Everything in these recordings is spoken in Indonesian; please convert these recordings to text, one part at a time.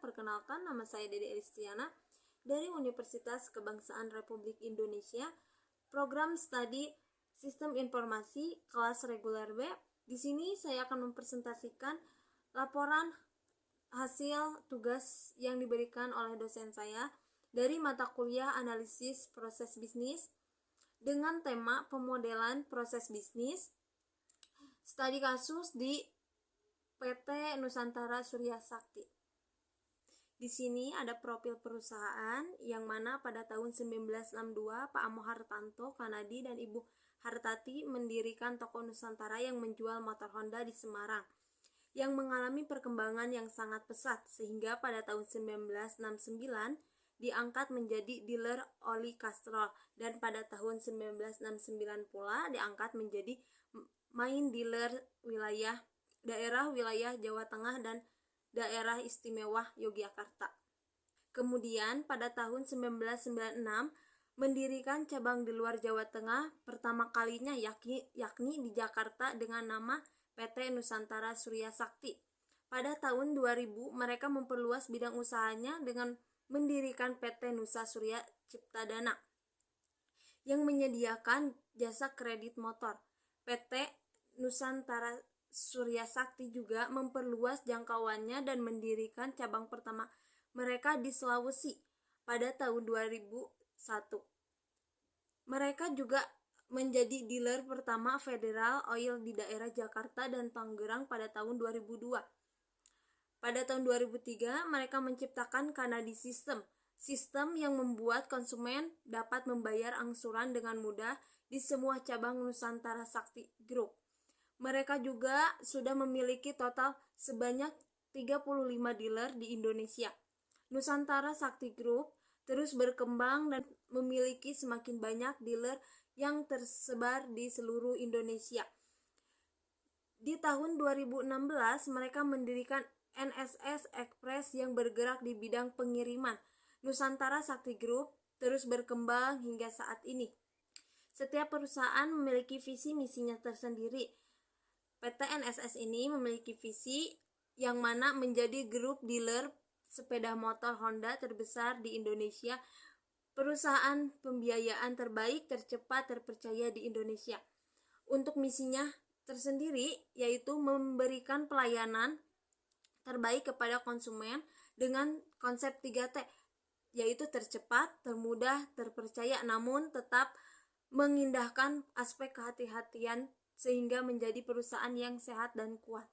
Perkenalkan, nama saya Dede Elistiana dari Universitas Kebangsaan Republik Indonesia, Program Studi Sistem Informasi kelas reguler B. Di sini saya akan mempresentasikan laporan hasil tugas yang diberikan oleh dosen saya dari mata kuliah Analisis Proses Bisnis dengan tema pemodelan proses bisnis, studi kasus di PT Nusantara Surya Sakti. Di sini ada profil perusahaan yang mana pada tahun 1962 Pak Amo Hartanto Kanadi dan Ibu Hartati mendirikan toko Nusantara yang menjual motor Honda di Semarang, yang mengalami perkembangan yang sangat pesat sehingga pada tahun 1969 diangkat menjadi dealer oli Castrol, dan pada tahun 1969 pula diangkat menjadi main dealer daerah wilayah Jawa Tengah dan daerah istimewa Yogyakarta. Kemudian pada tahun 1996 mendirikan cabang di luar Jawa Tengah pertama kalinya yakni di Jakarta dengan nama PT Nusantara Surya Sakti. Pada tahun 2000 mereka memperluas bidang usahanya dengan mendirikan PT Nusa Surya Ciptadana yang menyediakan jasa kredit motor. PT Nusantara Surya Sakti juga memperluas jangkauannya dan mendirikan cabang pertama mereka di Sulawesi pada tahun 2001. Mereka juga menjadi dealer pertama Federal Oil di daerah Jakarta dan Tangerang pada tahun 2002. Pada tahun 2003 mereka menciptakan Kanadi sistem yang membuat konsumen dapat membayar angsuran dengan mudah di semua cabang Nusantara Sakti Group. Mereka juga sudah memiliki total sebanyak 35 dealer di Indonesia. Nusantara Sakti Group terus berkembang dan memiliki semakin banyak dealer yang tersebar di seluruh Indonesia. Di tahun 2016 mereka mendirikan NSS Express yang bergerak di bidang pengiriman. Nusantara Sakti Group terus berkembang hingga saat ini. Setiap perusahaan memiliki visi misinya tersendiri. PT NSS ini memiliki visi yang mana menjadi grup dealer sepeda motor Honda terbesar di Indonesia, perusahaan pembiayaan terbaik, tercepat, terpercaya di Indonesia. Untuk misinya tersendiri yaitu memberikan pelayanan terbaik kepada konsumen dengan konsep 3T, yaitu tercepat, termudah, terpercaya, namun tetap mengindahkan aspek kehati-hatian sehingga menjadi perusahaan yang sehat dan kuat.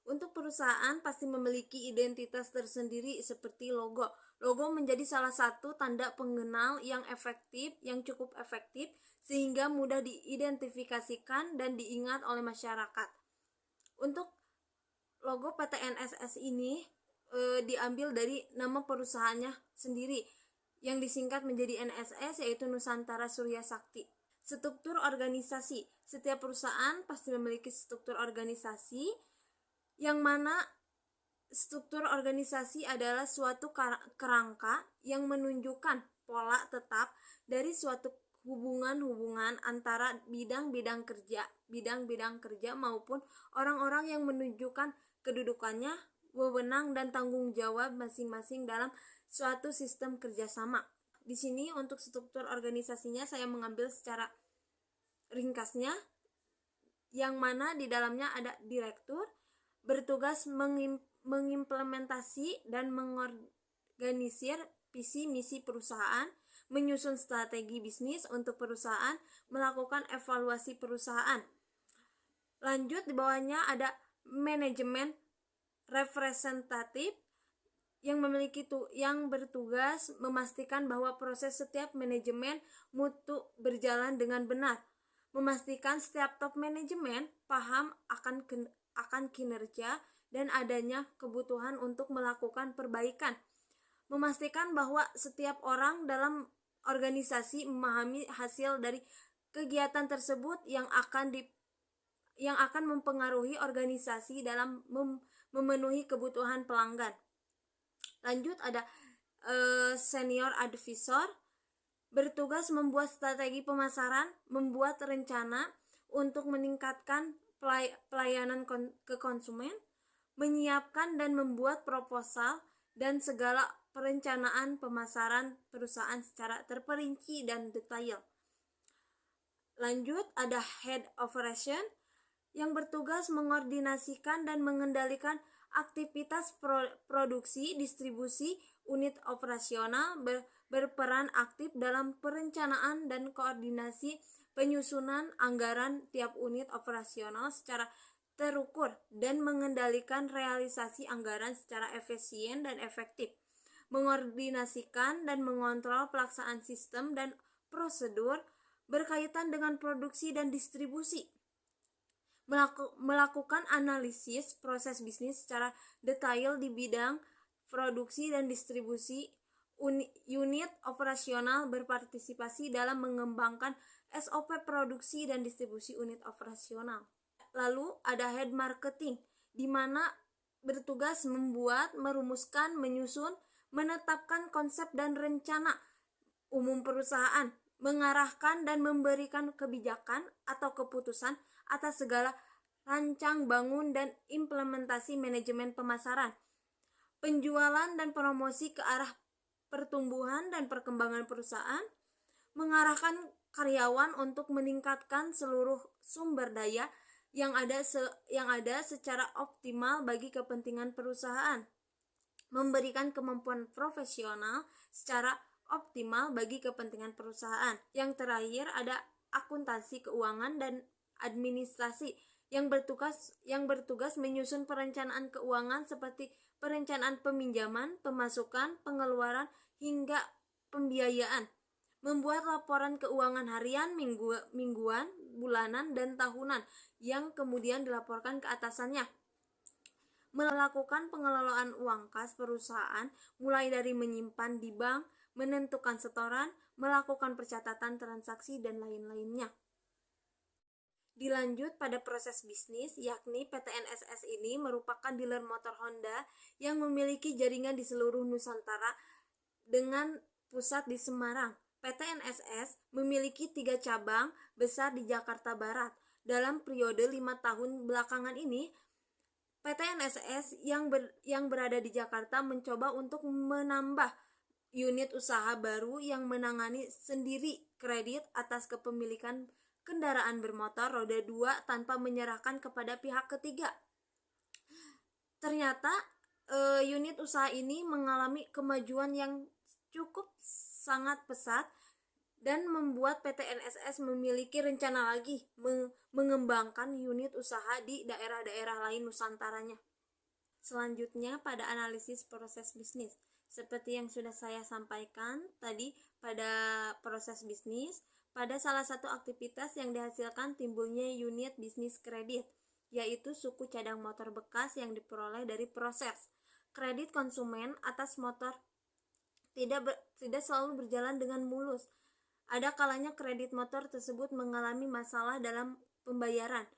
Untuk perusahaan pasti memiliki identitas tersendiri seperti logo. Logo menjadi salah satu tanda pengenal yang cukup efektif sehingga mudah diidentifikasikan dan diingat oleh masyarakat. Untuk logo PT NSS ini diambil dari nama perusahaannya sendiri yang disingkat menjadi NSS, yaitu Nusantara Surya Sakti. Struktur organisasi. Setiap perusahaan pasti memiliki struktur organisasi yang mana struktur organisasi adalah suatu kerangka yang menunjukkan pola tetap dari suatu hubungan-hubungan antara bidang-bidang kerja maupun orang-orang yang menunjukkan kedudukannya, wewenang dan tanggung jawab masing-masing dalam suatu sistem kerjasama. Di sini untuk struktur organisasinya saya mengambil secara ringkasnya, yang mana di dalamnya ada direktur bertugas mengimplementasi dan mengorganisir visi misi perusahaan, menyusun strategi bisnis untuk perusahaan, melakukan evaluasi perusahaan. Lanjut di bawahnya ada manajemen representatif yang bertugas memastikan bahwa proses setiap manajemen mutu berjalan dengan benar, memastikan setiap top manajemen paham akan kinerja dan adanya kebutuhan untuk melakukan perbaikan, memastikan bahwa setiap orang dalam organisasi memahami hasil dari kegiatan tersebut yang akan mempengaruhi organisasi dalam memenuhi kebutuhan pelanggan. Lanjut ada senior advisor bertugas membuat strategi pemasaran, membuat rencana untuk meningkatkan pelayanan ke konsumen, menyiapkan dan membuat proposal dan segala perencanaan pemasaran perusahaan secara terperinci dan detail. Lanjut, ada Head Operation yang bertugas mengordinasikan dan mengendalikan aktivitas produksi, distribusi, unit operasional, berperan aktif dalam perencanaan dan koordinasi penyusunan anggaran tiap unit operasional secara terukur dan mengendalikan realisasi anggaran secara efisien dan efektif, mengordinasikan dan mengontrol pelaksanaan sistem dan prosedur berkaitan dengan produksi dan distribusi, melakukan analisis proses bisnis secara detail di bidang produksi dan distribusi. Unit operasional berpartisipasi dalam mengembangkan SOP produksi dan distribusi unit operasional. Lalu ada Head Marketing, di mana bertugas membuat, merumuskan, menyusun, menetapkan konsep dan rencana umum perusahaan, mengarahkan dan memberikan kebijakan atau keputusan atas segala rancang bangun dan implementasi manajemen pemasaran, penjualan dan promosi ke arah pertumbuhan dan perkembangan perusahaan, mengarahkan karyawan untuk meningkatkan seluruh sumber daya yang ada secara optimal bagi kepentingan perusahaan, memberikan kemampuan profesional secara optimal bagi kepentingan perusahaan. Yang terakhir ada akuntansi keuangan dan administrasi yang bertugas menyusun perencanaan keuangan seperti perencanaan peminjaman, pemasukan, pengeluaran hingga pembiayaan, membuat laporan keuangan harian, mingguan, bulanan, dan tahunan yang kemudian dilaporkan ke atasannya, melakukan pengelolaan uang kas perusahaan mulai dari menyimpan di bank, menentukan setoran, melakukan pencatatan transaksi, dan lain-lainnya. Dilanjut pada proses bisnis, yakni PTNSS ini merupakan dealer motor Honda yang memiliki jaringan di seluruh Nusantara dengan pusat di Semarang. PTNSS memiliki 3 cabang besar di Jakarta Barat. Dalam periode 5 tahun belakangan ini, PTNSS yang berada di Jakarta mencoba untuk menambah unit usaha baru yang menangani sendiri kredit atas kepemilikan kendaraan bermotor roda 2 tanpa menyerahkan kepada pihak ketiga. Ternyata unit usaha ini mengalami kemajuan yang cukup sangat pesat dan membuat PTNSS memiliki rencana lagi mengembangkan unit usaha di daerah-daerah lain Nusantaranya. Selanjutnya pada analisis proses bisnis. Seperti yang sudah saya sampaikan tadi pada proses bisnis, pada salah satu aktivitas yang dihasilkan timbulnya unit bisnis kredit, yaitu suku cadang motor bekas yang diperoleh dari proses kredit konsumen atas motor tidak selalu berjalan dengan mulus. Ada kalanya kredit motor tersebut mengalami masalah dalam pembayaran.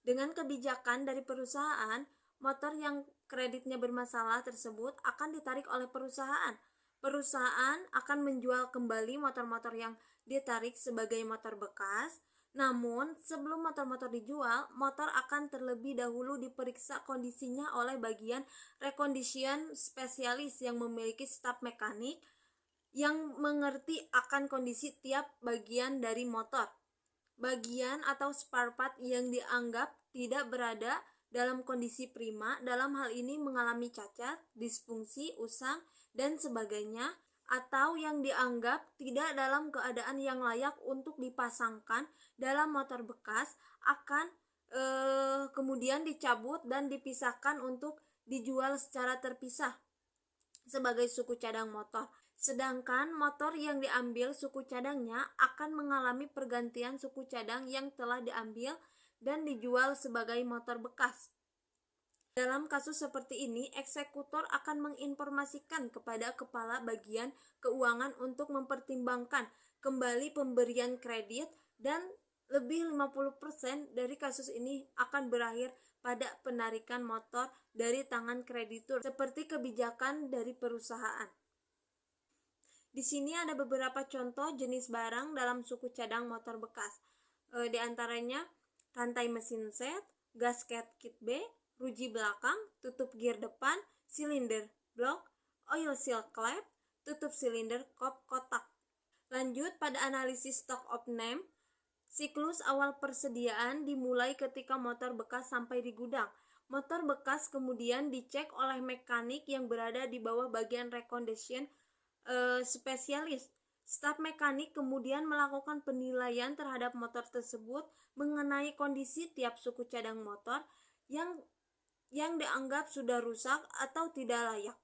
Dengan kebijakan dari perusahaan, motor yang kreditnya bermasalah tersebut akan ditarik oleh perusahaan. Perusahaan akan menjual kembali motor-motor yang ditarik sebagai motor bekas. Namun, sebelum motor-motor dijual, motor akan terlebih dahulu diperiksa kondisinya oleh bagian recondition spesialis yang memiliki staf mekanik yang mengerti akan kondisi tiap bagian dari motor. Bagian atau spare part yang dianggap tidak berada dalam kondisi prima, dalam hal ini mengalami cacat, disfungsi, usang, dan sebagainya, atau yang dianggap tidak dalam keadaan yang layak untuk dipasangkan dalam motor bekas akan kemudian dicabut dan dipisahkan untuk dijual secara terpisah sebagai suku cadang motor. Sedangkan motor yang diambil suku cadangnya akan mengalami pergantian suku cadang yang telah diambil dan dijual sebagai motor bekas. Dalam kasus seperti ini, eksekutor akan menginformasikan kepada kepala bagian keuangan untuk mempertimbangkan kembali pemberian kredit, dan lebih 50% dari kasus ini akan berakhir pada penarikan motor dari tangan kreditur seperti kebijakan dari perusahaan. Di sini ada beberapa contoh jenis barang dalam suku cadang motor bekas. Di antaranya rantai mesin set, gasket kit B, ruji belakang, tutup gear depan, silinder blok, oil seal clamp, tutup silinder kop kotak. Lanjut pada analisis stock of name. Siklus awal persediaan dimulai ketika motor bekas sampai di gudang. Motor bekas kemudian dicek oleh mekanik yang berada di bawah bagian recondition spesialis. Staf mekanik kemudian melakukan penilaian terhadap motor tersebut mengenai kondisi tiap suku cadang motor yang dianggap sudah rusak atau tidak layak.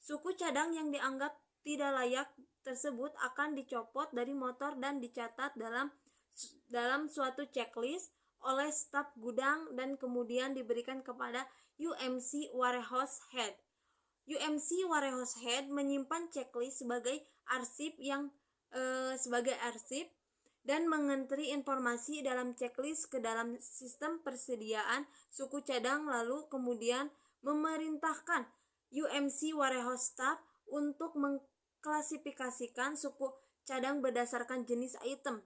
Suku cadang yang dianggap tidak layak tersebut akan dicopot dari motor dan dicatat dalam suatu checklist oleh staf gudang dan kemudian diberikan kepada UMC Warehouse Head. UMC Warehouse Head menyimpan checklist sebagai arsip dan mengentri informasi dalam checklist ke dalam sistem persediaan suku cadang, lalu kemudian memerintahkan UMC Warehouse Staff untuk mengklasifikasikan suku cadang berdasarkan jenis item.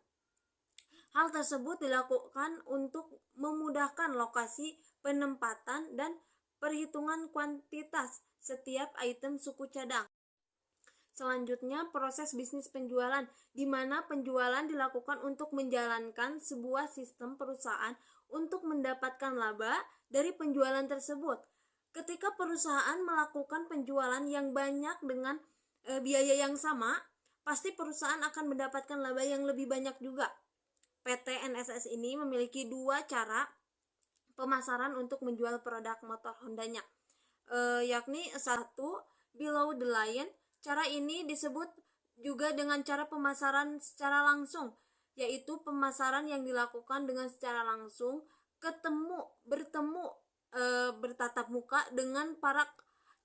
Hal tersebut dilakukan untuk memudahkan lokasi penempatan dan perhitungan kuantitas setiap item suku cadang. Selanjutnya, proses bisnis penjualan, di mana penjualan dilakukan untuk menjalankan sebuah sistem perusahaan untuk mendapatkan laba dari penjualan tersebut. Ketika perusahaan melakukan penjualan yang banyak dengan biaya yang sama, pasti perusahaan akan mendapatkan laba yang lebih banyak juga. PT NSS ini memiliki dua cara pemasaran untuk menjual produk motor Hondanya, yakni satu, below the line. Cara ini disebut juga dengan cara pemasaran secara langsung, yaitu pemasaran yang dilakukan dengan secara langsung, bertatap muka dengan para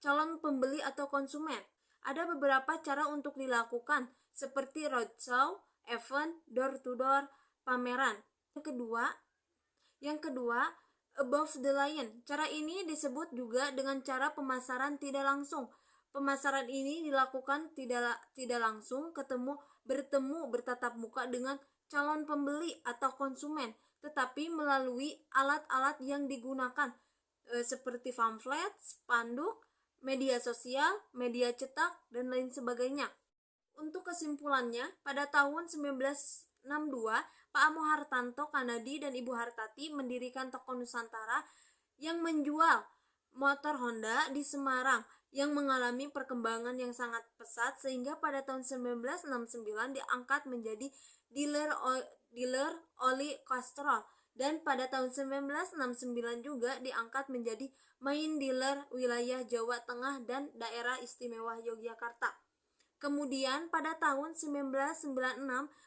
calon pembeli atau konsumen. Ada beberapa cara untuk dilakukan, seperti roadshow, event, door-to-door, pameran. Yang kedua, above the line. Cara ini disebut juga dengan cara pemasaran tidak langsung. Pemasaran ini dilakukan tidak langsung, bertatap muka dengan calon pembeli atau konsumen, tetapi melalui alat-alat yang digunakan seperti pamflet, spanduk, media sosial, media cetak, dan lain sebagainya. Untuk kesimpulannya, pada tahun 1962, Pak Amo Hartanto Kanadi dan Ibu Hartati mendirikan toko Nusantara yang menjual motor Honda di Semarang, yang mengalami perkembangan yang sangat pesat sehingga pada tahun 1969 diangkat menjadi dealer oli Castrol, dan pada tahun 1969 juga diangkat menjadi main dealer wilayah Jawa Tengah dan Daerah Istimewa Yogyakarta. Kemudian pada tahun 1996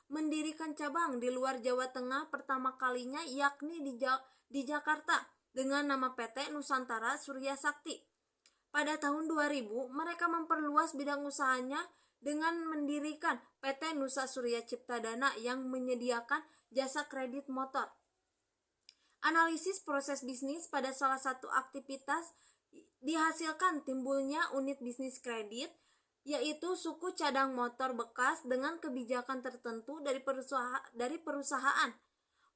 mendirikan cabang di luar Jawa Tengah pertama kalinya, yakni di Jakarta dengan nama PT Nusantara Surya Sakti. Pada tahun 2000 mereka memperluas bidang usahanya dengan mendirikan PT Nusa Surya Cipta Dana yang menyediakan jasa kredit motor. Analisis proses bisnis pada salah satu aktivitas dihasilkan timbulnya unit bisnis kredit, yaitu suku cadang motor bekas dengan kebijakan tertentu dari perusahaan.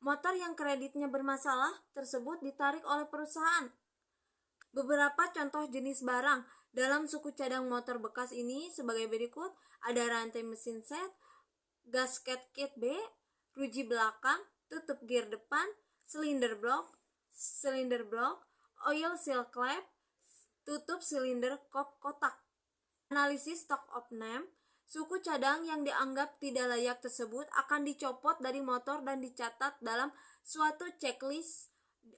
Motor yang kreditnya bermasalah tersebut ditarik oleh perusahaan. Beberapa contoh jenis barang dalam suku cadang motor bekas ini sebagai berikut: ada rantai mesin set, gasket kit B, ruji belakang, tutup gear depan, silinder block, oil seal clamp, tutup silinder kop kotak. Analisis stock of name. Suku cadang yang dianggap tidak layak tersebut akan dicopot dari motor dan dicatat dalam suatu checklist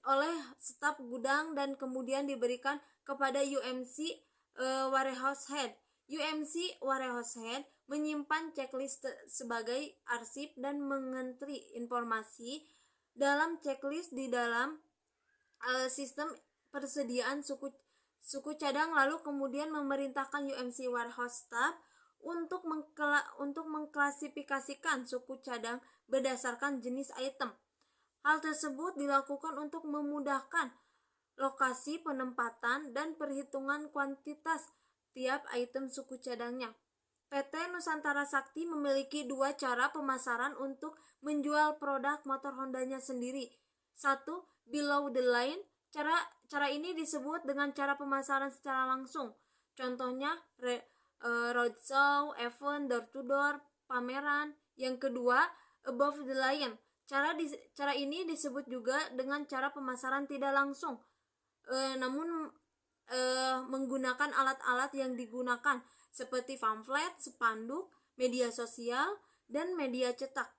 oleh staf gudang dan kemudian diberikan kepada UMC Warehouse Head. UMC Warehouse Head menyimpan checklist sebagai arsip dan mengentri informasi dalam checklist di dalam sistem persediaan suku cadang, lalu kemudian memerintahkan UMC Warehouse Staff untuk mengklasifikasikan suku cadang berdasarkan jenis item. Hal tersebut dilakukan untuk memudahkan lokasi penempatan dan perhitungan kuantitas tiap item suku cadangnya. PT Nusantara Sakti memiliki dua cara pemasaran untuk menjual produk motor Hondanya sendiri. Satu, below the line. Cara ini disebut dengan cara pemasaran secara langsung. Contohnya roadshow, event, door to door, pameran. Yang kedua, above the line. Cara ini disebut juga dengan cara pemasaran tidak langsung, namun menggunakan alat-alat yang digunakan seperti pamflet, spanduk, media sosial, dan media cetak.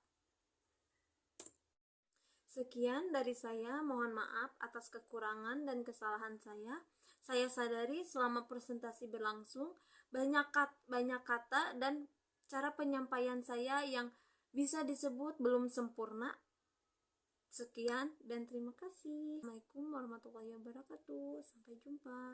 Sekian dari saya, mohon maaf atas kekurangan dan kesalahan saya. Saya sadari selama presentasi berlangsung, banyak kata dan cara penyampaian saya yang bisa disebut belum sempurna. Sekian dan terima kasih. Assalamualaikum warahmatullahi wabarakatuh. Sampai jumpa.